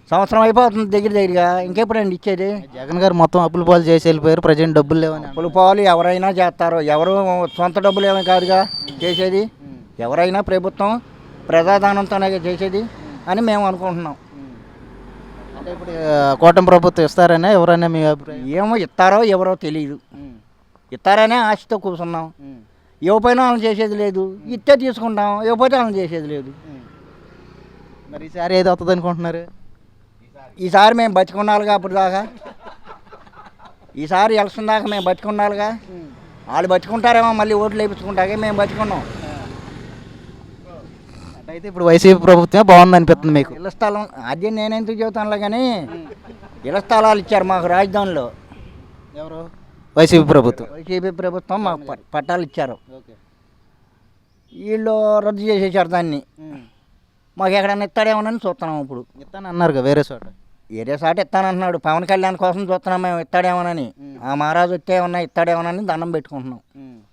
సంవత్సరం అయిపోతుంది దగ్గరగా, ఇంకెప్పుడండి ఇచ్చేది? జగన్ గారు మొత్తం అప్పుల పాలు చేసి వెళ్ళిపోయారు, ప్రజెంట్ డబ్బులు లేవని అప్పులు పాలు ఎవరైనా చేస్తారు, ఎవరు సొంత డబ్బులు ఏమీ కాదుగా చేసేది. ఎవరైనా ప్రభుత్వం ప్రజాధనంతోనే చేసేది అని మేము అనుకుంటున్నాం. అంటే ఇప్పుడు కూటమి ప్రభుత్వం ఇస్తారనే ఎవరైనా మీ అభిప్రాయం? ఏమో ఇస్తారో ఎవరో తెలియదు, ఇస్తారనే ఆశతో కూర్చున్నాం. ఇవ్వపోయినా వాళ్ళని చేసేది లేదు, ఇస్తే తీసుకుంటాం, ఇవ్వకపోతే వాళ్ళని చేసేది లేదు. మరి ఈసారి ఏది వస్తుంది అనుకుంటున్నారు? ఈసారి మేము బతికుండాలిగా, అప్పుడు దాకా ఈసారి ఎలక్షన్ దాకా మేము బతికుండాలిగా. వాళ్ళు బతుకుంటారేమో, మళ్ళీ ఓట్లు వేయించుకుంటాకే మేము బతికున్నాం. అయితే ఇప్పుడు వైసీపీ ప్రభుత్వమే బాగుంది అనిపిస్తుంది మీకు? ఇళ్ల స్థలం అదే నేనెందుకు చెబుతానులే, కానీ ఇళ్ల స్థలాలు ఇచ్చారు మాకు రాజధానిలో. ఎవరు? వైసీపీ ప్రభుత్వం. వైసీపీ ప్రభుత్వం మాకు పట్టాలు ఇచ్చారు, వీళ్ళు రద్దు చేసేసారు దాన్ని. మాకు ఎక్కడైనా ఇస్తాడేమోనని చూస్తున్నాం. ఇప్పుడు ఇస్తాను అన్నారుగా వేరే చోట. ఏరే సాట ఇస్తానంటున్నాడు, పవన్ కళ్యాణ్ కోసం చూస్తున్నాం మేము, ఇస్తాడేమోనని. ఆ మహారాజు వస్తే ఏమన్నా ఇస్తాడేమోనని దండం పెట్టుకుంటున్నాం.